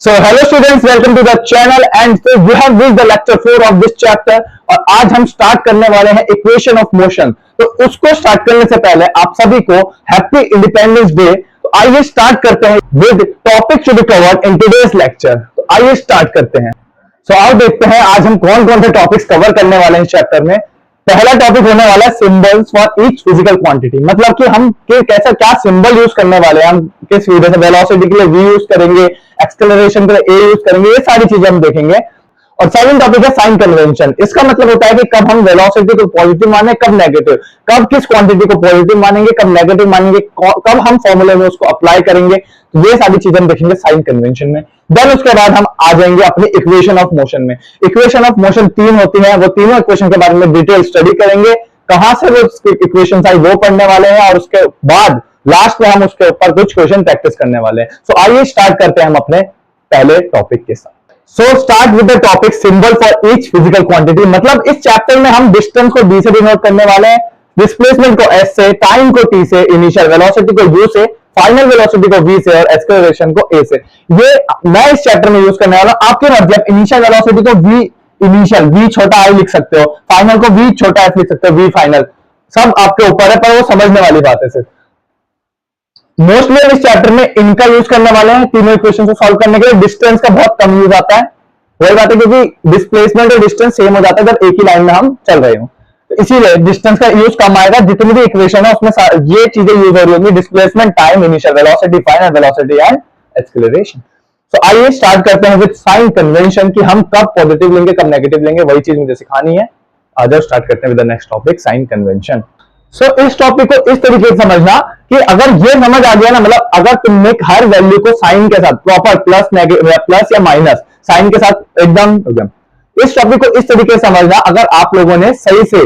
So hello students, welcome to the channel and so we have reached the lecture 4 of this chapter और आज हम start करने वाले हैं इक्वेशन ऑफ मोशन। तो उसको स्टार्ट करने से पहले आप सभी को हैप्पी इंडिपेंडेंस डे। तो आइए स्टार्ट करते हैं with topic to be covered in today's lecture. तो आइए स्टार्ट करते हैं। सो आओ देखते हैं आज हम कौन कौन से टॉपिक्स कवर करने वाले हैं इस चैप्टर में। पहला टॉपिक होने वाला है symbols for each physical quantity, मतलब कि हम कैसा क्या सिंबल यूज करने वाले हैं, हम किस जैसे वेलोसिटी के लिए वी यूज करेंगे, एक्सेलरेशन के लिए ए यूज करेंगे, ये सारी चीजें हम देखेंगे। और सेकंड टॉपिक है साइन कन्वेंशन। इसका मतलब होता है कि कब हम वेलोसिटी को पॉजिटिव माने, कब नेगेटिव, कब किस क्वांटिटी को पॉजिटिव मानेंगे, कब नेगेटिव मानेंगे, कब हम फॉर्मूले में उसको अप्लाई करेंगे। तो ये सारी चीजें हम देखेंगे साइन कन्वेंशन में। देन उसके बाद हम आ जाएंगे अपनी इक्वेशन ऑफ मोशन में। इक्वेशन ऑफ मोशन तीन होती है, वो तीनों इक्वेशन के बारे में डिटेल स्टडी करेंगे, कहां से वो इक्वेशन आई वो पढ़ने वाले हैं और उसके बाद लास्ट में हम उसके ऊपर कुछ क्वेश्चन प्रैक्टिस करने वाले हैं। सो आइए स्टार्ट करते हैं हम अपने पहले टॉपिक के साथ। So start with the topic symbol for each physical quantity. मतलब इस चैप्टर में हम डिस्टेंस को डी से डिनोट करने वाले हैं, डिस्प्लेसमेंट को एस से, टाइम को टी से, इनिशियल वेलोसिटी को यू से, फाइनल वेलोसिटी को v से और एक्सेलरेशन को a से। ये मैं इस चैप्टर में यूज करने वाला हूं। आपकी मर्जी, आप इनिशियल वेलोसिटी को v इनिशियल v छोटा i लिख सकते हो, फाइनल को v छोटा f लिख सकते हो, v फाइनल, सब आपके ऊपर है, पर वो समझने वाली बात है। सिर्फ मोस्टली इस चैप्टर में इनका यूज करने वाले हैं तीनों इक्वेशन को सॉल्व करने के लिए। डिस्टेंस का बहुत कम यूज आता है, वही बात है क्योंकि डिस्प्लेसमेंट और डिस्टेंस सेम हो जाता है जब एक ही लाइन में हम चल रहे हो, तो इसीलिए डिस्टेंस का यूज कम आएगा। जितनी भी इक्वेशन है उसमें ये चीजें यूज हो रही होंगी, displacement, time, initial velocity, final velocity and acceleration. तो आइए स्टार्ट करते हैं विद साइन कन्वेंशन कि हम कब पॉजिटिव लेंगे, कब नेगेटिव लेंगे, वही चीज मुझे सिखानी है। आ जाओ स्टार्ट करते हैं with the next topic sign convention. So इस टॉपिक को इस तरीके से समझना कि अगर ये समझ आ गया ना, मतलब अगर तुमने हर वैल्यू को साइन के साथ प्रॉपर प्लस या माइनस साइन के साथ एकदम इस टॉपिक को इस तरीके से समझना, अगर आप लोगों ने सही से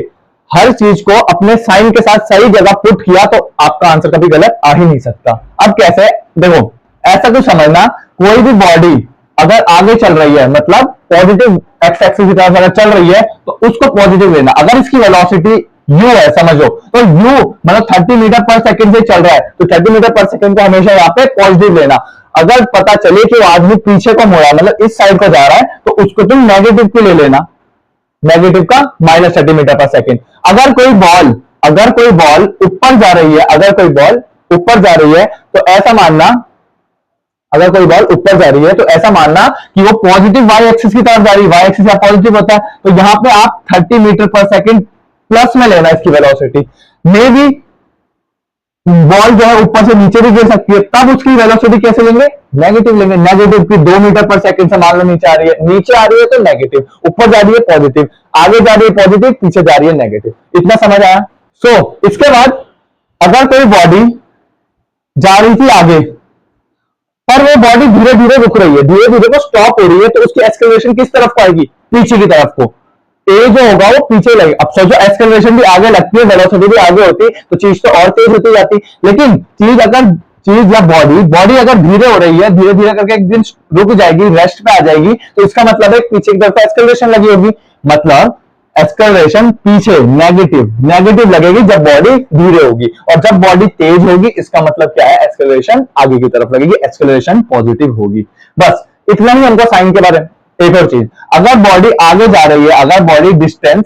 हर चीज को अपने साइन के साथ सही जगह पुट किया तो आपका आंसर कभी गलत आ ही नहीं सकता। अब कैसे, देखो ऐसा कुछ समझना, कोई भी बॉडी अगर आगे चल रही है, मतलब पॉजिटिव एक्स एक्सिस की तरफ अगर चल रही है तो उसको पॉजिटिव लेना। अगर इसकी वेलोसिटी u है समझो, तो u मतलब 30 मीटर पर सेकंड से चल रहा है, तो 30 मीटर पर सेकंड को हमेशा यहाँ पे पॉजिटिव लेना। अगर पता चले कि वो आदमी पीछे को मुड़ा, मतलब इस साइड को जा रहा है, तो उसको तुम नेगेटिव की ले लेना, नेगेटिव का -30 मीटर पर सेकंड। अगर कोई बॉल ऊपर जा रही है, अगर कोई बॉल ऊपर जा रही है तो ऐसा मानना, अगर कोई बॉल ऊपर जा रही है तो ऐसा मानना कि वो पॉजिटिव वाई एक्सिस की तरफ जा रही है, वाई एक्सिस या पॉजिटिव होता है, तो यहां पे आप 30 मीटर पर सेकंड प्लस में लेना इसकी वेलोसिटी। मे बी बॉल जो है ऊपर से नीचे भी गिर सकती है, तब उसकी वेलोसिटी कैसे लेंगे, नेगेटिव लेंगे। नेगेटिव की 2 मीटर पर सेकंड से मान लो नीचे आ रही है तो नेगेटिव, ऊपर जा रही है पॉजिटिव, आगे जा रही है पॉजिटिव, पीछे जा रही है नेगेटिव। इतना समझ आया। सो इसके बाद अगर कोई बॉडी जा रही थी आगे, पर वो बॉडी धीरे धीरे रुक रही है, धीरे धीरे वो स्टॉप हो रही है, तो उसकी एक्सेलरेशन किस तरफ को आएगी, पीछे की तरफ को। ए जो होगा वो पीछे लगेगा। अब सोचो एक्सेलरेशन भी आगे लगती है, वेलोसिटी भी आगे होती, तो चीज तो और तेज होती जाती। लेकिन चीज या बॉडी अगर धीरे हो रही है, धीरे धीरे करके एक दिन रुक जाएगी, रेस्ट पे आ जाएगी, तो इसका मतलब है पीछे की तरफ एक्सेलरेशन लगी होगी, मतलब एक्सेलरेशन पीछे नेगेटिव लगेगी जब बॉडी धीरे होगी, और जब बॉडी तेज होगी इसका मतलब क्या है, एक्सेलरेशन आगे की तरफ लगेगी, एक्सेलरेशन पॉजिटिव होगी। बस इतना ही हमको साइन के बारे में। एक और चीज, अगर बॉडी आगे जा रही है, अगर बॉडी डिस्टेंस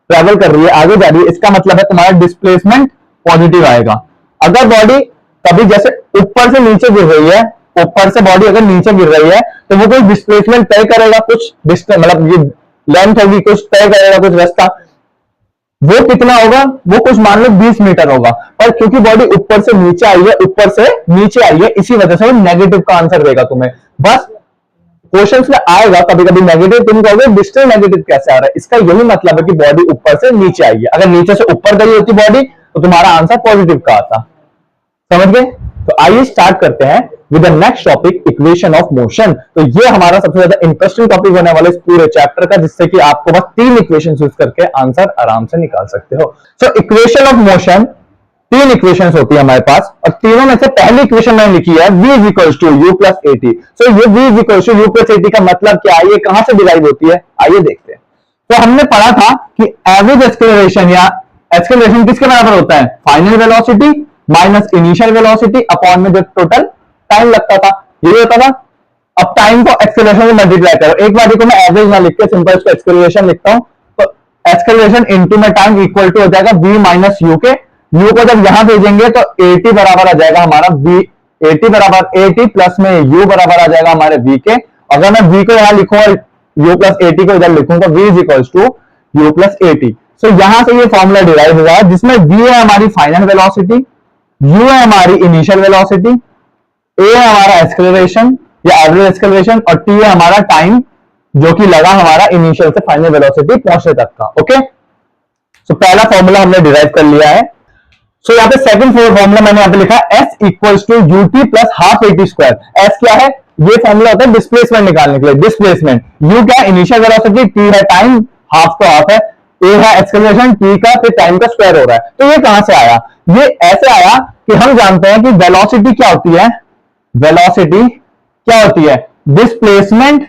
ट्रेवल कर रही है, आगे जा रही है, इसका मतलब है तुम्हारा डिस्प्लेसमेंट पॉजिटिव आएगा। अगर बॉडी कभी जैसे ऊपर से नीचे गिर रही है, ऊपर से बॉडी अगर नीचे गिर रही है तो वो कोई डिस्प्लेसमेंट तय करेगा, कुछ डिस्टेंस मतलब ये लेंथ होगी, कुछ तय करेगा, कुछ रास्ता, वो कितना होगा, वो कुछ मान लो 20 मीटर होगा। पर क्योंकि बॉडी ऊपर से नीचे आई है, ऊपर से नीचे आई है, इसी वजह से वो नेगेटिव का आंसर देगा तुम्हें। बस क्वेश्चंस में आएगा कभी कभी नेगेटिव, तुम कहोगे डिस्टेंस नेगेटिव कैसे आ रहा है, इसका यही मतलब है कि बॉडी ऊपर से नीचे आई है। अगर नीचे से ऊपर गई होती बॉडी तो तुम्हारा आंसर पॉजिटिव का आता। समझ गए। तो आइए स्टार्ट करते हैं with the next topic equation of motion. तो ये हमारा सबसे ज्यादा इंटरेस्टिंग टॉपिक होने वाला है इस पूरे चैप्टर का, जिससे कि आपको बस 3 इक्वेशन यूज करके आंसर आराम से निकाल सकते हो। So equation of motion, 3 equations होती है हमारे पास, और तीनों में से पहली इक्वेशन मैंने लिखी है v equals to u plus a t. So ये v equals to u plus a t का मतलब क्या है, ये कहां से डिराइव होती है, आइए देखते हैं। तो हमने पढ़ा था कि एवरेज एक्सेलरेशन या एक्सेलरेशन किसके बराबर होता है, final velocity minus initial velocity upon में जो टोटल टाइम लगता था, ये होता था। अब टाइम को एक्सेलरेशन से मल्टीप्लाई करो, एक बार को मैं एवरेज ना लिख के सिंपल इसको एक्सेलरेशन लिखता हूं, तो एक्सेलरेशन इनटू में टाइम इक्वल टू हो जाएगा v माइनस यू के, यू को जब यहां भेजेंगे तो at बराबर आ जाएगा हमारा v, at बराबर at प्लस में u बराबर आ जाएगा हमारे v के। अगर मैं v को यहां लिखूं और u प्लस at को इधर लिखूं तो v is equals to u plus at। So यहां से ये फॉर्मूला डिराइव हुआ है जिसमें v है हमारी फाइनल वेलोसिटी, u है हमारी इनिशियल वेलोसिटी, a है हमारा एक्सेलरेशन या एवरेज एक्सेलरेशन और t है हमारा टाइम जो कि लगा हमारा इनिशियल से फाइनल वेलोसिटी पहुंचने तक का। ओके, सो पहला फॉर्मूला हमने डिराइव कर लिया है। सो यहाँ पे सेकंड फॉर्मूला मैंने यहाँ पे लिखा है s equals to ut plus half at square. s क्या है, ये फॉर्मूला होता है डिस्प्लेसमेंट निकालने के लिए, डिस्प्लेसमेंट। u क्या है, इनिशियल वेलोसिटी, t है टाइम, हाफ तो हाफ है, a है एक्सेलरेशन, t का फिर टाइम का स्क्वायर हो रहा है। तो ये कहां से आया, ये ऐसे आया कि हम जानते हैं कि वेलोसिटी क्या होती है, वेलोसिटी क्या होती है, डिस्प्लेसमेंट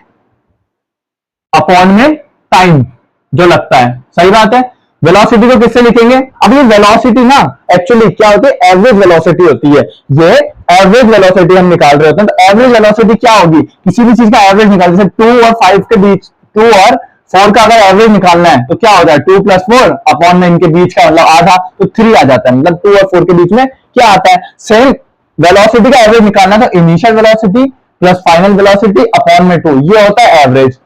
अपॉन में टाइम जो लगता है। सही बात है, वेलोसिटी को किससे लिखेंगे, अब ये वेलोसिटी ना एक्चुअली क्या होती है, एवरेज वेलोसिटी होती है। ये एवरेज वेलोसिटी हम निकाल रहे होते हैं, तो एवरेज वेलोसिटी क्या होगी, किसी भी चीज का एवरेज निकाल, जैसे 2 और 5 के बीच, 2 और 4 का अगर एवरेज निकालना है तो क्या हो जाए, 2 प्लस 4 अपॉन में इनके बीच का मतलब आधा, तो 3 आ जाता है। मतलब 2 और 4 के बीच में क्या आता है, सेम वेलोसिटी का एवरेज निकालना है तो initial velocity plus final velocity upon में 2, ये होता है एवरेज।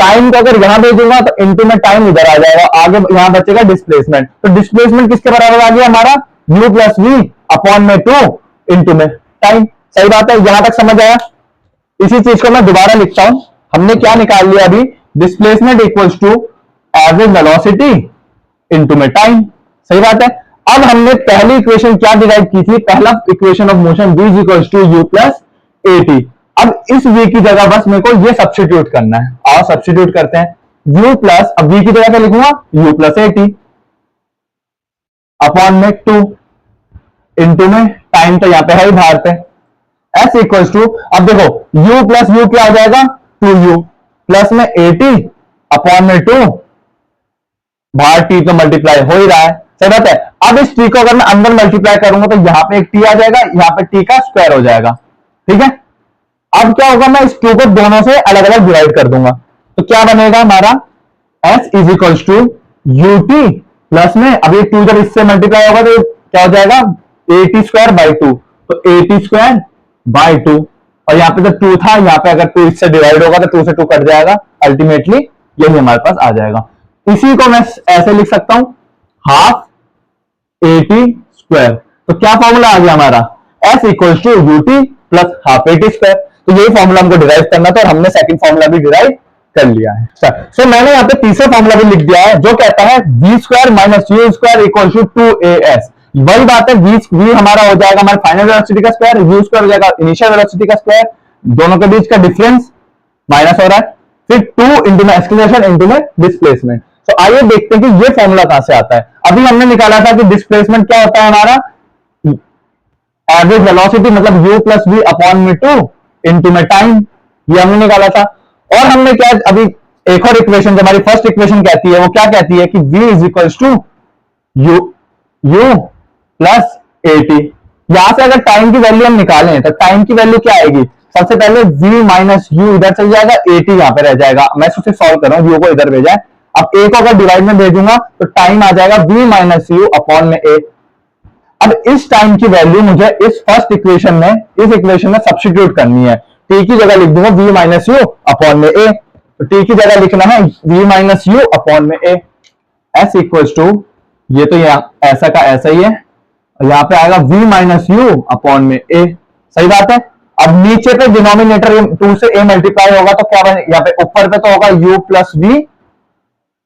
टाइम को अगर यहां भेजूंगा तो इनटू में टाइम इधर आ जाएगा, आगे यहां बचेगा डिस्प्लेसमेंट, तो डिस्प्लेसमेंट किसके बराबर आ गया हमारा, u प्लस वी अपॉन में 2 इनटू में टाइम। सही बात है, यहां तक समझ आया। इसी चीज को मैं दोबारा लिखता हूं, हमने क्या निकाल लिया अभी, displacement equals to average velocity into में टाइम। सही बात है। अब हमने पहली इक्वेशन क्या डिराइव की थी, पहला equation of motion v equals to u plus at। अब इस v की जगह बस मेरे को ये सब्स्टिट्यूट करना है, आओ सब्स्टिट्यूट करते हैं, u प्लस, अब v की जगह क्या लिखूंगा, u प्लस at अपॉन में 2 इंटू में टाइम तो यहां पे है ही बाहर पे, s इक्वल्स टू, अब देखो u प्लस u क्या आ जाएगा, 2u प्लस में 80 अपॉन में 2, बाहर t तो मल्टीप्लाई हो ही रहा है। सही बात है। अब इस t को अगर मैं अंदर मल्टीप्लाई करूंगा तो यहां पे एक t आ जाएगा, यहां पे t का स्क्वायर हो जाएगा। ठीक है, अब क्या होगा, मैं इस 2 को दोनों से अलग अलग डिवाइड कर दूंगा, तो क्या बनेगा हमारा, s is equals to ut plus में, अब ये 2 जब इससे मल्टीप्लाई होगा तो क्या हो जाएगा, at स्क्वायर बाई 2, तो at स्क्वायर बाई 2, और यहाँ पे तो 2 था, यहाँ पे अगर 2 इससे डिवाइड होगा तो 2 से 2 कट जाएगा, अल्टीमेटली यही हमारे पास आ जाएगा। इसी को मैं ऐसे लिख सकता हूं, हाफ at स्क्वायर, तो क्या फॉर्मूला आ गया हमारा, s equals to ut plus half at square. तो यही फॉर्मूला हमको डिराइव करना था और हमने सेकंड फॉर्मूला भी डिराइव कर लिया है। सो मैंने यहाँ पे तीसरा फॉर्मूला भी लिख दिया है जो कहता है v square minus u square equal to 2as। वही बात है, v हमारा हो जाएगा हमारे फाइनल वेलोसिटी का स्क्वायर, u स्क्वायर हो जाएगा इनिशियल वेलोसिटी का स्क्वायर, दोनों के बीच का डिफरेंस माइनस हो रहा है, फिर 2 इंटू में एक्सेलरेशन इंटू में डिस्प्लेसमेंट। तो आइए देखते हैं कि ये फॉर्मूला कहां से आता है। अभी हमने निकाला था कि डिस्प्लेसमेंट क्या होता है हमारा, एवरेज वेलोसिटी मतलब u प्लस v अपॉन में 2 इंटू में टाइम, ये हमने निकाला था। और हमने क्या, अभी एक और इक्वेशन जो हमारी फर्स्ट इक्वेशन कहती है वो क्या कहती है कि v is equals to u plus at। यहां से अगर टाइम की वैल्यू हम निकालें तो टाइम की वैल्यू क्या आएगी, सबसे पहले v माइनस यू इधर चल जाएगा, at यहां पे रह जाएगा, मैं इसे सॉल्व कर रहा हूं, u को इधर भेजा है। अब a को अगर डिवाइड में भेजूंगा तो टाइम आ जाएगा v माइनस यू अपॉन में a। अब इस टाइम की वैल्यू मुझे इस फर्स्ट इक्वेशन में, इस इक्वेशन में सब्स्टिट्यूट करनी है, t की जगह लिख दूंगा v माइनस यू अपॉन में a, तो t की जगह लिखना है v माइनस यू अपॉन में a। s इक्वल्स टू, ये तो यहाँ ऐसा का ऐसा ही है, यहां पे आएगा v माइनस यू अपॉन में a। सही बात है। अब नीचे पे डिनोमिनेटर 2 से a मल्टीप्लाई होगा तो क्या बने, यहाँ पे ऊपर पे तो होगा u प्लस v,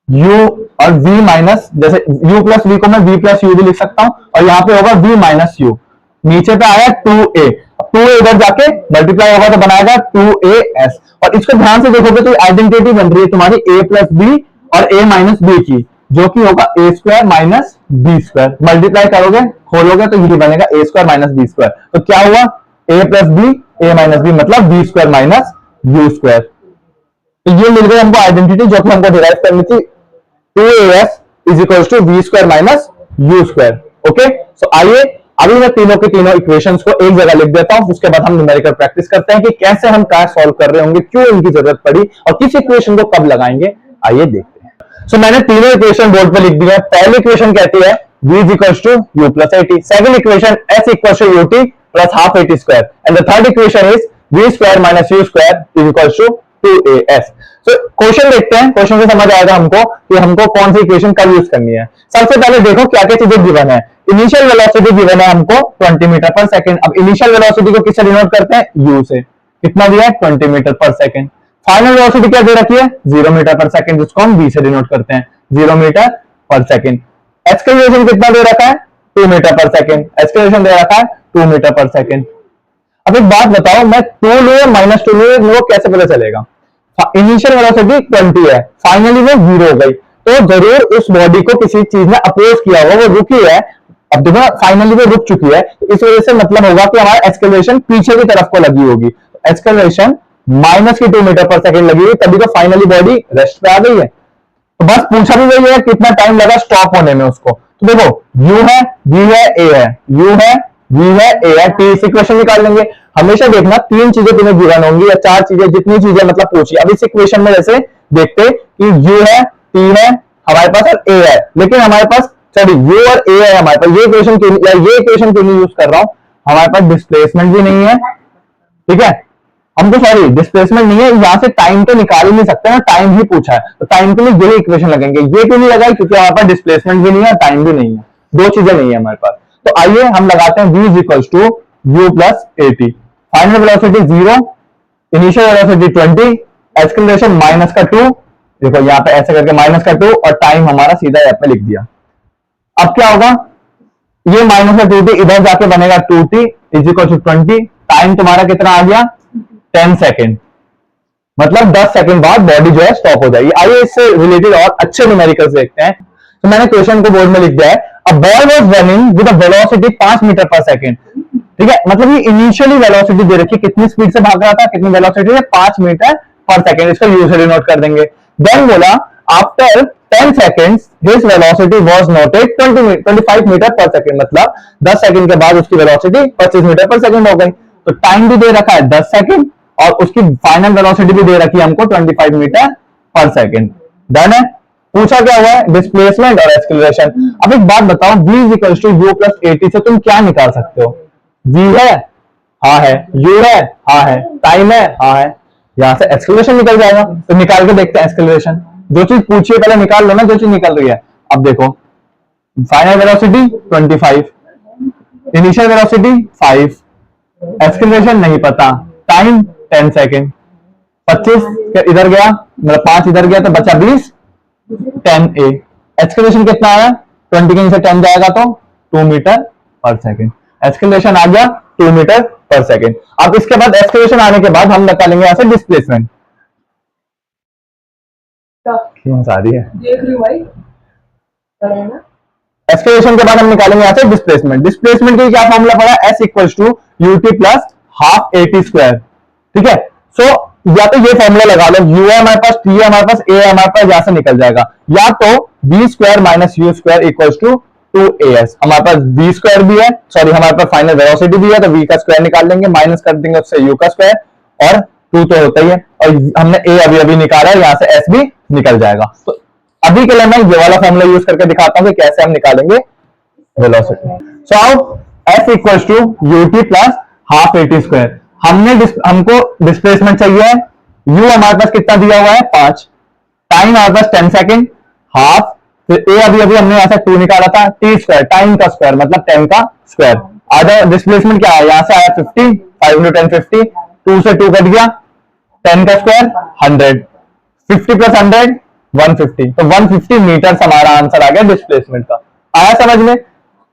u और v माइनस, जैसे u प्लस v को मैं v प्लस u भी लिख सकता हूं, और यहाँ पे होगा v माइनस u, नीचे पे आया 2a, 2a इधर जाके मल्टीप्लाई होगा तो बनाएगा 2as। और इसको ध्यान से देखोगे तो आइडेंटिटी बन रही है तुम्हारी a प्लस b और a माइनस b की, जो कि होगा a square minus b square. Multiply करोगे खोलोगे तो ये बनेगा a square minus b square. तो क्या हुआ, a plus b a minus b मतलब b square minus u square. तो ये मिल गई हमको आइडेंटिटी जो कि हमको डिराइव करनी थी, 2as is equal to v square minus u square. Okay, so आइए अभी मैं तीनों के तीनों इक्वेशंस को एक जगह लिख देता हूं, उसके बाद हम न्यूमेरिकल प्रैक्टिस करते हैं कि कैसे हम क्या सॉल्व कर रहे होंगे, क्यों इनकी जरूरत पड़ी और किस इक्वेशन को कब लगाएंगे। आइए देखते हैं। सो मैंने तीनों इक्वेशन बोर्ड पे लिख दिया। पहली इक्वेशन कहती है v is equals to u plus at. Second equation s equals to ut plus half at square. And the third equation is v square minus u square is equals to 2as. So question देखते हैं, question से समझ आएगा हमको कि हमको कौन सी equation कब यूज करनी है। सबसे पहले देखो क्या क्या चीजें गिवन है। इनिशियल वेलोसिटी गिवन है हमको 20 मीटर पर सेकंड। अब इनिशियल वेलोसिटी को किससे डिनोट करते हैं? u से। कितना दिया है? 20 metre per second. Final velocity क्या दे रखी है? 0 मीटर पर सेकंड, जिसको हम v से डिनोट करते हैं, 0 मीटर पर सेकंड। एक्सेलरेशन कितना दे रखा है? 2 मीटर पर सेकंड। एक्सेलरेशन दे रखा है 2 मीटर पर सेकंड। अब एक बात बताओ, मैं 2 लूं या -2 लूं, वो कैसे पता चलेगा? इनिशियल वेलोसिटी 20 है, फाइनली वो 0 हो गई, तो जरूर उस बॉडी को किसी चीज ने अपोज किया होगा, वो रुकी है। अब देखो फाइनली वो रुक चुकी है, तो इस वजह से मतलब होगा कि हमारा एक्सेलरेशन पीछे की तरफ को लगी होगी। एक्सेलरेशन -2 मीटर पर सेकंड लगी हुई, तभी तो फाइनली बॉडी रेस्ट पे आ गई है। तो बस पूछा भी वही है कितना टाइम लगा स्टॉप होने में उसको। तो देखो u है, v है, a है, u है, v है, a है, t से इक्वेशन निकाल लेंगे। हमेशा देखना 3 चीजें तुम्हें गिवन होंगी या 4 चीजें, जितनी चीजें मतलब पूछी। अब इस इक्वेशन में जैसे देखते कि u है, t है हमारे पास और a है, लेकिन हमारे पास सॉरी u और a है हमारे पास। ये इक्वेशन क्यों नहीं यूज कर रहा हूं? हमारे पास डिस्प्लेसमेंट भी नहीं है, ठीक है, हमको सॉरी डिस्प्लेसमेंट नहीं है, यहां से टाइम तो निकाल ही नहीं सकते ना, टाइम ही पूछा है, तो टाइम के लिए यही इक्वेशन लगेंगे। ये क्यों नहीं लगाई? क्योंकि हमारे पास डिस्प्लेसमेंट भी नहीं है, टाइम भी नहीं है, दो चीजें नहीं है हमारे पास। तो आइए हम लगाते हैं v is equals to u plus at। Final velocity 0, initial velocity 20, acceleration minus का 2, देखो यहाँ पे ऐसे करके माइनस का 2, और टाइम हमारा सीधा यहाँ पे लिख दिया। अब क्या होगा? ये माइनस का 2t इधर जाके बनेगा 2t is equal to 20। Time तुम्हारा कितना आ गया? 10 सेकेंड, मतलब 10 सेकंड बाद बॉडी जो है स्टॉप हो जाएगी। आइए इससे रिलेटेड और अच्छे न्यूमेरिकल्स देखते हैं। तो मैंने क्वेश्चन को बोर्ड में लिख दिया है, a ball was running with a velocity 5 meter per second, ठीक है, मतलब ये इनिशियली वेलोसिटी दे रखी है, कितनी स्पीड से भाग रहा था, कितनी वेलोसिटी है? 5 मीटर पर सेकंड, इसको यू से डिनोट कर देंगे। देन बोला after 10 seconds his velocity was noted 25 meter per second, मतलब 10 सेकंड के बाद उसकी वेलोसिटी 25 मीटर पर सेकंड हो गई। तो टाइम भी दे रखा है 10 सेकंड और उसकी फाइनल वेलोसिटी भी दे रखी है हमको 25 मीटर पर सेकंड। डन है। पूछा क्या हुआ है? डिस्प्लेसमेंट और एक्सेलरेशन। अब एक बात बताओ, v is equals to u plus at से तुम क्या निकाल सकते हो? v है, हाँ है, u है, हाँ है, टाइम है, हाँ है, यहां से एक्सेलरेशन निकल जाएगा। तो निकाल के देखते हैं एक्सेलरेशन। जो चीज पूछी है पहले निकाल लो ना, जो चीज निकल रही है। अब देखो final velocity 25, initial velocity 5, acceleration नहीं पता, टाइम 10 सेकेंड, 25 इधर गया, मतलब 5 इधर गया तो बचा 20, 10a। एक्सेलरेशन कितना आया? 20 के से 10 जाएगा तो 2 मीटर पर सेकेंड। एक्सेलरेशन आ गया 2 मीटर पर सेकेंड। अब इसके बाद एक्सेलरेशन आने के बाद हम निकालेंगे यहां से डिस्प्लेसमेंट। क्यों आ रही है? देख रही भाई, एक्सेलरेशन के बाद हम निकालेंगे यहां से डिस्प्लेसमेंट। डिस्प्लेसमेंट के क्या फॉर्मूला पड़ा? s equals to ut plus half at square, ठीक है। सो या तो ये फॉर्मूला लगा लो, u है हमारे पास, t है हमारे पास, a है हमारे पास, यहां से निकल जाएगा, या तो b square minus u square equals to 2as। हमारे पास v स्क्वायर भी है, सॉरी हमारे पास फाइनल वेलोसिटी भी है, तो v का स्क्वायर निकाल लेंगे, माइनस कर देंगे उससे u का स्क्वायर, और 2 तो होता ही है, और हमने a अभी अभी निकाला है, यहां से s भी निकल जाएगा। तो अभी के लिए मैं ये वाला फॉर्मूला यूज करके दिखाता हूं कि कैसे हम निकालेंगे velocity. So s equals to ut plus half at square. हमको डिस्प्लेसमेंट चाहिए है, u हमारे पास कितना दिया हुआ है? 5, टाइम हमारे पास 10 सेकेंड, हाफ, फिर a अभी अभी हमने यहां से 2 निकाला था, t स्क्वायर, टाइम का स्क्वायर मतलब 10 का स्क्वायर। आधा डिस्प्लेसमेंट क्या है? यहां से आया 50, 5 into 10 50, 2 से 2 कट गया, 10 का स्क्वायर 100, 50 प्लस 100 150, तो 150 मीटर हमारा आंसर आ गया डिस्प्लेसमेंट का। आया समझ में?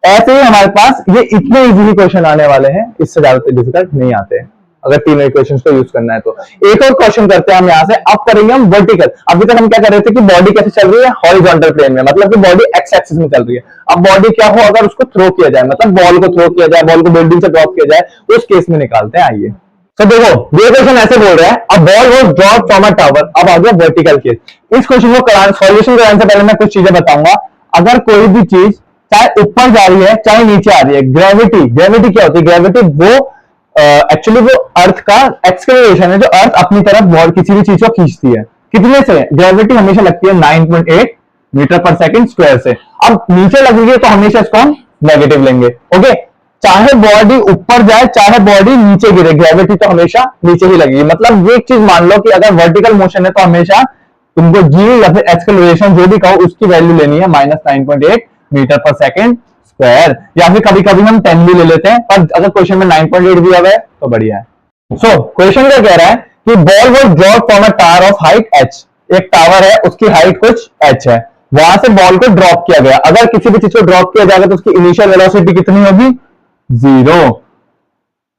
ऐसे ही हमारे पास ये इतने इजीली क्वेश्चन आने वाले हैं, इससे ज्यादा डिफिकल्ट नहीं आते हैं अगर तीनों इक्वेशंस को यूज करना है तो। एक और क्वेश्चन करते हैं हम यहां से। अब करेंगे हम वर्टिकल। अभी तक हम क्या कर रहे थे कि बॉडी कैसे चल रही है? हॉरिजॉन्टल प्लेन में, मतलब कि बॉडी एक्स एक्सिस में चल रही है। अब बॉडी क्या हो अगर उसको थ्रो किया जाए, मतलब बॉल को थ्रो किया जाए, बॉल को बिल्डिंग से ड्रॉप किया जाए, उस केस में निकालते हैं। आइए तो देखो ये क्वेश्चन ऐसे बोल रहा है, a ball was dropped from a tower. अब आ गया वर्टिकल केस। इस क्वेश्चन को सॉल्यूशन कराने से पहले मैं कुछ चीजें बताऊंगा। अगर कोई भी चीज चाहे ऊपर जा रही है चाहे नीचे आ रही है। ग्रेविटी, ग्रेविटी क्या होती है? ग्रेविटी वो एक्चुअली वो अर्थ का एक्सलेरेशन है जो अर्थ अपनी तरफ किसी भी चीज को खींचती है। कितने से? ग्रेविटी हमेशा लगती है 9.8 मीटर पर सेकंड स्क्वायर से। अब नीचे लग रही है तो हमेशा इसको हम नेगेटिव लेंगे। ओके, चाहे बॉडी ऊपर जाए चाहे बॉडी नीचे गिरे, ग्रेविटी तो हमेशा नीचे ही लगेगी। मतलब ये एक चीज मान लो कि अगर वर्टिकल मोशन है तो हमेशा तुमको जी या फिर एक्सेलरेशन जो भी कहो उसकी वैल्यू लेनी है -9.8 मीटर पर सेकंड स्क्वायर, या फिर कभी कभी हम 10 भी ले लेते हैं, पर अगर क्वेश्चन में 9.8 दिया हुआ है तो बढ़िया है। सो क्वेश्चन क्या कह रहा है कि ball was drop from a tower of height h। एक टावर है, उसकी हाइट कुछ h है, वहां से बॉल को ड्रॉप किया गया। अगर किसी भी चीज को ड्रॉप किया जाएगा तो उसकी इनिशियल वेलोसिटी कितनी होगी? 0।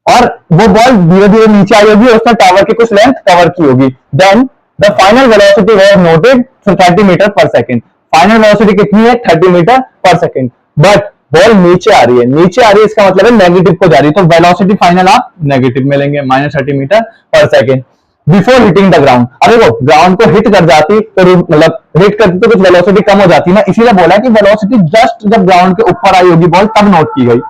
और वो बॉल धीरे धीरे नीचे आई होगी, उसने टावर की कुछ लेंथ कवर की होगी। Then the final velocity was noted 30 meter per second. Final velocity कितनी है? 30 meter per second. But ball नीचे आ रही है, नीचे आ रही है इसका मतलब है नेगेटिव को जा रही है, तो वेलोसिटी फाइनल आप नेगेटिव में लेंगे, -30 meter per second before hitting the ground. अब देखो ग्राउंड को हिट कर जाती तो मतलब हिट करती तो कुछ वेलोसिटी कम हो जाती ना, इसीलिए बोला कि वेलोसिटी जस्ट जब ग्राउंड के ऊपर आई होगी बॉल तब नोट की गई।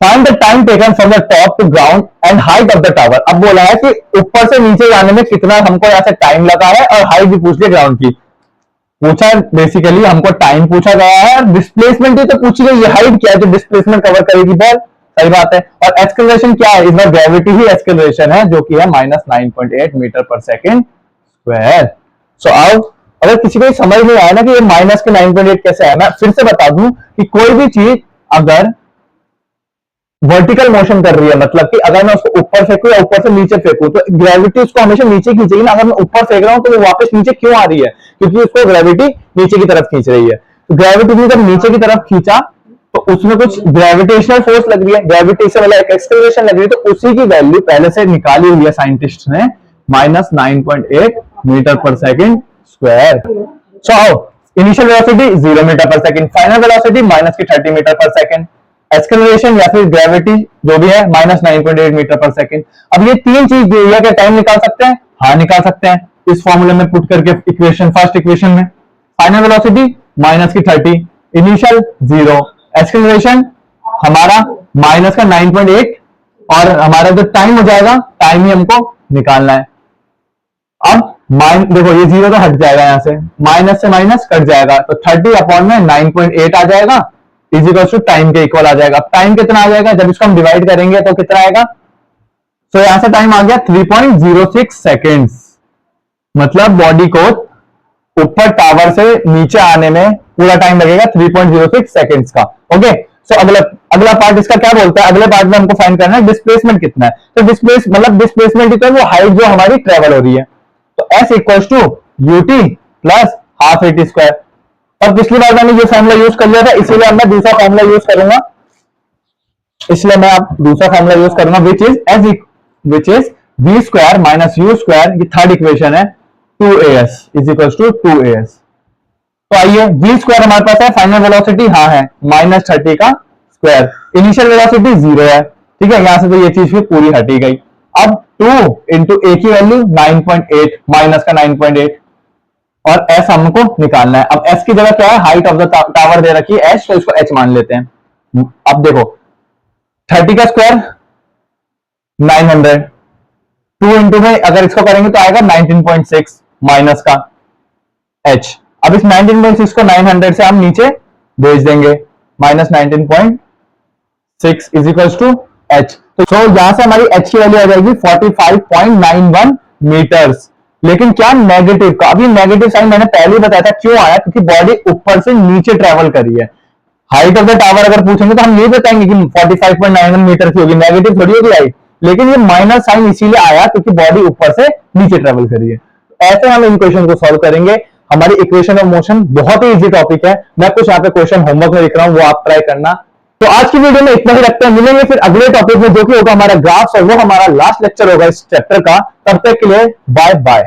Find the time taken from the top to ground and height of the tower. अब बोला है कि ऊपर से नीचे जाने में कितना हमको यहाँ से टाइम लगा है, और हाइट भी पूछ लिया ग्राउंड की। पूछा बेसिकली हमको टाइम पूछा गया है, डिस्प्लेसमेंट ही तो पूछी गई है। हाइट क्या है जो डिस्प्लेसमेंट कवर करेगी बॉल? सही बात है। और एक्सेलरेशन क्या है? इस बार ग्रेविटी ही एक्सेलरेशन है जो कि है -9.8 मीटर पर सेकंड स्क्वायर। सो आओ, अगर किसी को समझ नहीं आया ना कि ये माइनस के 9.8 कैसे है, मैं फिर से बता दूं कि कोई भी चीज अगर वर्टिकल मोशन कर रही है, मतलब कि अगर मैं उसको ऊपर फेंकूं या ऊपर से नीचे फेंकूं तो ग्रेविटी उसको हमेशा नीचे खींचेगी ना। अगर मैं ऊपर फेंक रहा हूं तो वो वापस नीचे क्यों आ रही है? क्योंकि उसको ग्रेविटी नीचे की तरफ खींच रही है। तो ग्रेविटी ने जब नीचे की तरफ खींचा तो उसमें कुछ ग्रेविटेशनल फोर्स लग रही है, ग्रेविटी से मतलब एक एक्सेलरेशन लग रही है, तो उसी की वैल्यू पहले से निकाली हुई है साइंटिस्ट ने, -9.8 meter per second square. So initial velocity 0 meter per second, final velocity -30 meter per second, acceleration या फिर ग्रेविटी जो भी है -9.8 मीटर पर सेकंड। अब ये तीन चीज दी हुई है, क्या टाइम निकाल सकते हैं? हाँ निकाल सकते हैं, इस फॉर्मूले में पुट करके इक्वेशन, फर्स्ट इक्वेशन में फाइनल वेलोसिटी -30, इनिशियल 0, एक्सेलरेशन हमारा -9.8, और हमारा जो टाइम हो जाएगा, टाइम ही हमको निकालना है। अब देखो ये 0 तो हट जाएगा, यहां से माइनस से माइनस कट जाएगा, तो 30 अपॉन में 9.8 आ जाएगा, इजिकल टू टाइम के इक्वल आ जाएगा। अब टाइम कितना आ जाएगा जब इसको हम डिवाइड करेंगे तो कितना आएगा? तो यहां से टाइम आ गया 3.06 सेकेंड्स। मतलब बॉडी को ऊपर टावर से नीचे आने में पूरा टाइम लगेगा 3.06 सेकेंड्स का। ओके, सो अगला पार्ट इसका क्या बोलता है? अगले पार्ट में हमको फाइंड करना है डिस्प्लेसमेंट कितना है। तो डिस्प्लेसमेंट तो वो हाइट जो हमारी ट्रेवल हो रही है, तो S equal to U T plus half A T square. और पिछली बार मैंने ये फॉर्मूला यूज कर लिया था, इसलिए अब मैं दूसरा फॉर्मूला यूज करूंगा, इसलिए मैं अब दूसरा फॉर्मूला यूज करूंगा which is v square minus u square. ये थर्ड इक्वेशन है, 2as is equal to 2as। तो आइए, v स्क्वायर हमारे पास है, फाइनल वेलोसिटी हाँ है -30 का स्क्वायर, इनिशियल वेलोसिटी 0 है, ठीक है, यहां से तो ये चीज भी पूरी हटी गई। अब 2 इंटू a की वैल्यू 9.8 माइनस का 9.8, और s हमको निकालना है। अब s की जगह क्या है? हाइट ऑफ द टावर दे रखी है h, तो इसको h मान लेते हैं। अब देखो 30 का स्क्वायर 900, 2 इंटू में अगर इसको करेंगे तो आएगा 19.6 माइनस का h। अब इस 19.6 को 900 से हम नीचे भेज देंगे, -19.6 इज इक्वल टू h। तो यहां से हमारी h की वैल्यू आ जाएगी 45.91 मीटर्स। लेकिन क्या? नेगेटिव का। अभी नेगेटिव साइन मैंने पहले ही बताया था क्यों आया, क्योंकि बॉडी ऊपर से नीचे ट्रेवल करी है। हाइट ऑफ द टावर अगर पूछेंगे तो हम ये बताएंगे कि 45.91 मीटर की होगी, नेगेटिव थोड़ी होगी हाइट। लेकिन ये माइनस साइन इसीलिए आया क्योंकि बॉडी ऊपर से नीचे ट्रेवल करी है। ऐसे हम इन क्वेश्चन को सॉल्व करेंगे। हमारी इक्वेशन ऑफ मोशन बहुत ही इजी टॉपिक है, मैं कुछ यहाँ पे क्वेश्चन होमवर्क में लिख रहा हूँ, वो आप ट्राई करना। तो आज की वीडियो में इतना ही रखते हैं, मिलेंगे फिर अगले टॉपिक में जो कि होगा हमारा ग्राफ्स, और वो हमारा लास्ट लेक्चर होगा इस चैप्टर का। तब तक के लिए बाय बाय।